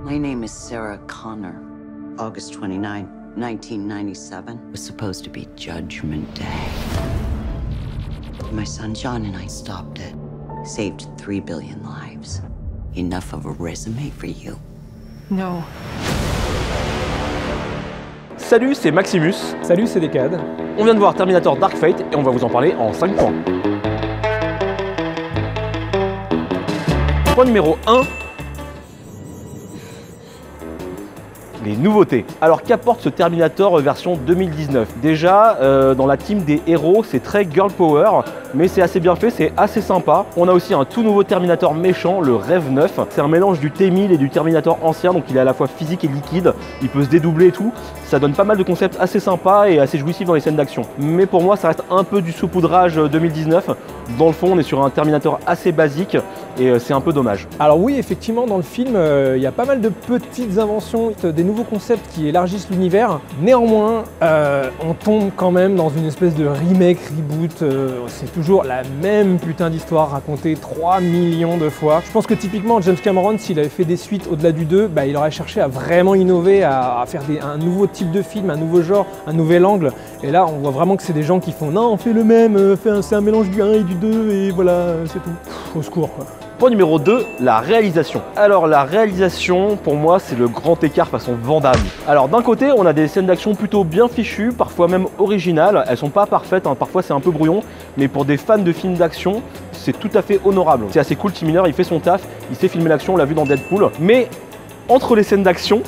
My name is Sarah Connor. August 29, 1997 was supposed to be Judgment Day. My son John and I stopped it. Saved 3 billion lives. Enough of a resume for you? No. Salut, c'est Maximus. Salut, c'est Decade. On vient de voir Terminator Dark Fate et on va vous en parler en 5 points. Point numéro 1. Les nouveautés. Alors qu'apporte ce Terminator version 2019? Déjà, dans la team des héros, c'est très girl power, mais c'est assez bien fait, c'est assez sympa. On a aussi un tout nouveau Terminator méchant, le Rev 9. C'est un mélange du T-1000 et du Terminator ancien, donc il est à la fois physique et liquide. Il peut se dédoubler et tout. Ça donne pas mal de concepts assez sympas et assez jouissifs dans les scènes d'action. Mais pour moi, ça reste un peu du saupoudrage 2019. Dans le fond, on est sur un Terminator assez basique et c'est un peu dommage. Alors oui, effectivement, dans le film, il y a pas mal de petites inventions, des nouveaux concepts qui élargissent l'univers. Néanmoins, on tombe quand même dans une espèce de remake, reboot. C'est toujours la même putain d'histoire racontée 3 millions de fois. Je pense que typiquement, James Cameron, s'il avait fait des suites au-delà du 2, bah, il aurait cherché à vraiment innover, à faire un nouveau type de film, un nouveau genre, un nouvel angle. Et là, on voit vraiment que c'est des gens qui font « Non, on fait le même, c'est un mélange du 1 et du 2, et voilà, c'est tout. » Au secours, quoi. Point numéro 2, la réalisation. Alors la réalisation, pour moi, c'est le grand écart façon Van Damme. Alors d'un côté, on a des scènes d'action plutôt bien fichues, parfois même originales. Elles sont pas parfaites, hein. Parfois c'est un peu brouillon, mais pour des fans de films d'action, c'est tout à fait honorable. C'est assez cool, Tim Miller, il fait son taf, il sait filmer l'action, on l'a vu dans Deadpool. Mais entre les scènes d'action,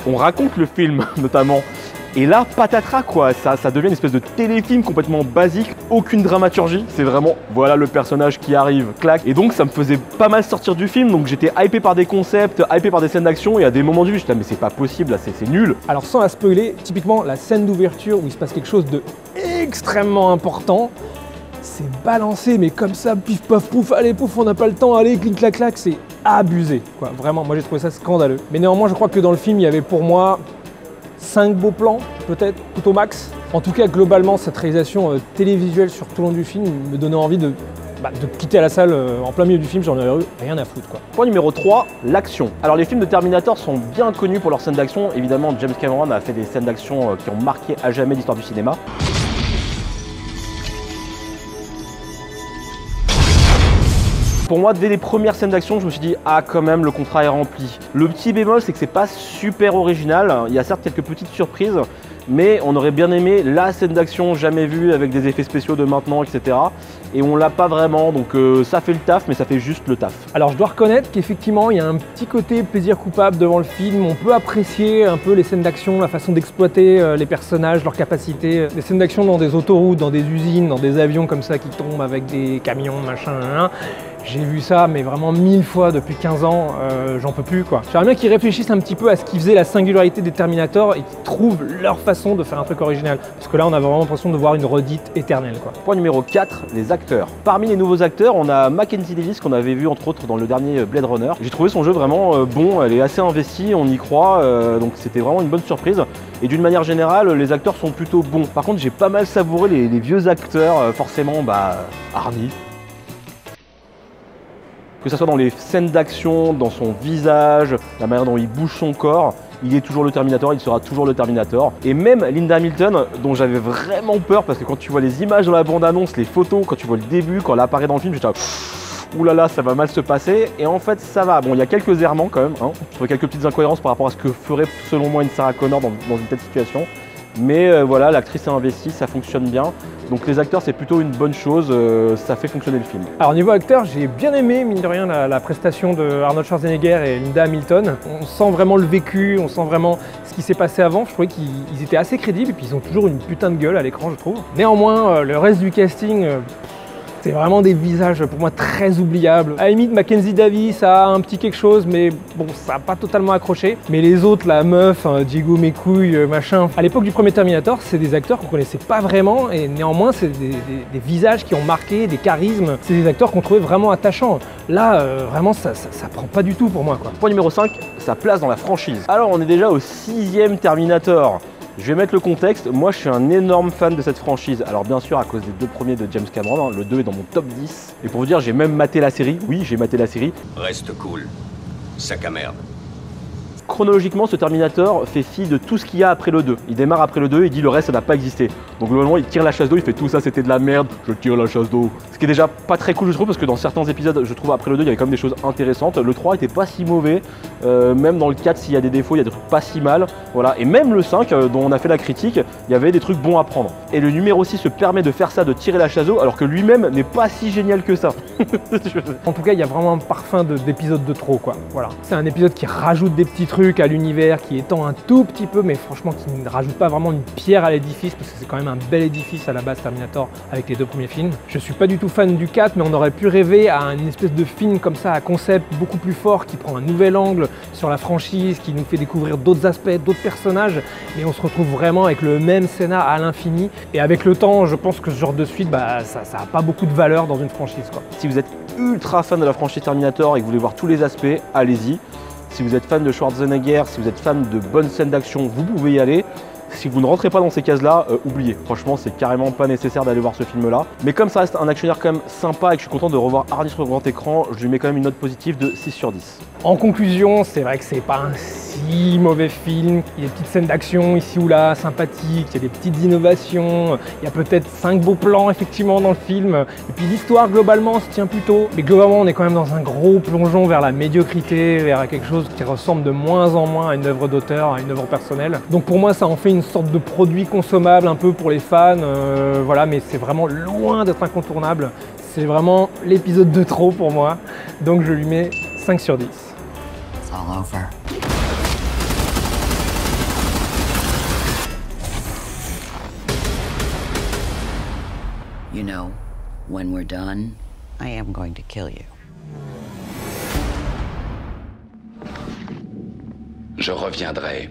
on raconte le film notamment. Et là, patatras quoi, ça devient une espèce de téléfilm complètement basique, aucune dramaturgie, c'est vraiment, voilà le personnage qui arrive, clac. Et donc ça me faisait pas mal sortir du film, donc j'étais hypé par des concepts, hypé par des scènes d'action, et à des moments du film, j'étais mais c'est pas possible, là, c'est nul. Alors sans la spoiler, typiquement la scène d'ouverture où il se passe quelque chose de extrêmement important, c'est balancé, mais comme ça, pif paf pouf, allez pouf, on n'a pas le temps, allez, clic clac clac, c'est abusé, quoi. Vraiment, moi j'ai trouvé ça scandaleux. Mais néanmoins, je crois que dans le film, il y avait pour moi 5 beaux plans, peut-être, tout au max. En tout cas, globalement, cette réalisation télévisuelle sur tout le long du film me donnait envie de quitter la salle en plein milieu du film, j'en avais rien à foutre, quoi. Point numéro 3, l'action. Alors les films de Terminator sont bien connus pour leurs scènes d'action. Évidemment, James Cameron a fait des scènes d'action qui ont marqué à jamais l'histoire du cinéma. Pour moi, dès les premières scènes d'action, je me suis dit « Ah, quand même, le contrat est rempli ». Le petit bémol, c'est que c'est pas super original. Il y a certes quelques petites surprises, mais on aurait bien aimé la scène d'action jamais vue avec des effets spéciaux de maintenant, etc. Et on l'a pas vraiment, donc ça fait le taf, mais ça fait juste le taf. Alors je dois reconnaître qu'effectivement, il y a un petit côté plaisir coupable devant le film. On peut apprécier un peu les scènes d'action, la façon d'exploiter les personnages, leurs capacités. Les scènes d'action dans des autoroutes, dans des usines, dans des avions comme ça qui tombent avec des camions, machin, j'ai vu ça, mais vraiment 1000 fois depuis 15 ans, j'en peux plus, quoi. J'aimerais bien qu'ils réfléchissent un petit peu à ce qui faisait la singularité des Terminator et qu'ils trouvent leur façon de faire un truc original. Parce que là, on a vraiment l'impression de voir une redite éternelle, quoi. Point numéro 4, les acteurs. Parmi les nouveaux acteurs, on a Mackenzie Davis qu'on avait vu entre autres dans le dernier Blade Runner. J'ai trouvé son jeu vraiment bon, elle est assez investie, on y croit, donc c'était vraiment une bonne surprise. Et d'une manière générale, les acteurs sont plutôt bons. Par contre, j'ai pas mal savouré les vieux acteurs, forcément, Arnie. Que ce soit dans les scènes d'action, dans son visage, la manière dont il bouge son corps, il est toujours le Terminator, il sera toujours le Terminator. Et même Linda Hamilton, dont j'avais vraiment peur, parce que quand tu vois les images dans la bande-annonce, les photos, quand tu vois le début, quand elle apparaît dans le film, j'étais là, oulala, ça va mal se passer. Et en fait, ça va. Bon, il y a quelques errements quand même, hein. Je trouve quelques petites incohérences par rapport à ce que ferait selon moi une Sarah Connor dans une telle situation. Mais voilà, l'actrice est investie, ça fonctionne bien. Donc les acteurs, c'est plutôt une bonne chose, ça fait fonctionner le film. Alors niveau acteur, j'ai bien aimé, mine de rien, la prestation de Arnold Schwarzenegger et Linda Hamilton. On sent vraiment le vécu, on sent vraiment ce qui s'est passé avant. Je trouvais qu'ils étaient assez crédibles et puis ils ont toujours une putain de gueule à l'écran, je trouve. Néanmoins, le reste du casting... c'est vraiment des visages pour moi très oubliables. À la limite, Mackenzie Davis a un petit quelque chose, mais bon, ça n'a pas totalement accroché. Mais les autres, la meuf, Diego Mécouille, machin. À l'époque du premier Terminator, c'est des acteurs qu'on connaissait pas vraiment, et néanmoins, c'est des visages qui ont marqué, des charismes. C'est des acteurs qu'on trouvait vraiment attachants. Là, vraiment, ça prend pas du tout pour moi, quoi. Point numéro 5, sa place dans la franchise. Alors, on est déjà au 6e Terminator. Je vais mettre le contexte, moi je suis un énorme fan de cette franchise. Alors bien sûr à cause des 2 premiers de James Cameron, hein, le 2 est dans mon top 10. Et pour vous dire, j'ai même maté la série, oui j'ai maté la série. Reste cool, sac à merde. chronologiquement, ce Terminator fait fi de tout ce qu'il y a après le 2. Il démarre après le 2 et il dit le reste ça n'a pas existé. Donc globalement il tire la chasse d'eau, il fait tout ça c'était de la merde, je tire la chasse d'eau. Ce qui est déjà pas très cool je trouve parce que dans certains épisodes je trouve après le 2 il y avait quand même des choses intéressantes. Le 3 était pas si mauvais, même dans le 4 s'il y a des défauts il y a des trucs pas si mal. Voilà. Et même le 5 dont on a fait la critique, il y avait des trucs bons à prendre. Et le numéro 6 se permet de faire ça, de tirer la chasse d'eau alors que lui-même n'est pas si génial que ça. En tout cas il y a vraiment un parfum d'épisode de trop quoi. Voilà. C'est un épisode qui rajoute des petits trucs à l'univers, qui étend un tout petit peu, mais franchement qui ne rajoute pas vraiment une pierre à l'édifice, parce que c'est quand même un bel édifice à la base Terminator avec les 2 premiers films. Je suis pas du tout fan du 4, mais on aurait pu rêver à une espèce de film comme ça, à concept beaucoup plus fort, qui prend un nouvel angle sur la franchise, qui nous fait découvrir d'autres aspects, d'autres personnages, mais on se retrouve vraiment avec le même scénar à l'infini. Et avec le temps, je pense que ce genre de suite, ça a pas beaucoup de valeur dans une franchise quoi. Si vous êtes ultra fan de la franchise Terminator et que vous voulez voir tous les aspects, allez-y. Si vous êtes fan de Schwarzenegger, si vous êtes fan de bonnes scènes d'action, vous pouvez y aller. Si vous ne rentrez pas dans ces cases-là, oubliez. Franchement, c'est carrément pas nécessaire d'aller voir ce film-là. Mais comme ça reste un actionnaire quand même sympa et que je suis content de revoir Hardy sur le grand écran, je lui mets quand même une note positive de 6 sur 10. En conclusion, c'est vrai que c'est pas un si mauvais film. Il y a des petites scènes d'action ici ou là, sympathiques, il y a des petites innovations, il y a peut-être 5 beaux plans effectivement dans le film. Et puis l'histoire globalement se tient plutôt. Mais globalement, on est quand même dans un gros plongeon vers la médiocrité, vers quelque chose qui ressemble de moins en moins à une œuvre d'auteur, à une œuvre personnelle. Donc pour moi, ça en fait une sorte de produit consommable un peu pour les fans, voilà, mais c'est vraiment loin d'être incontournable. C'est vraiment l'épisode de trop pour moi. Donc je lui mets 5 sur 10. It's all over. You know, when we're done, I am going to kill you. Je reviendrai.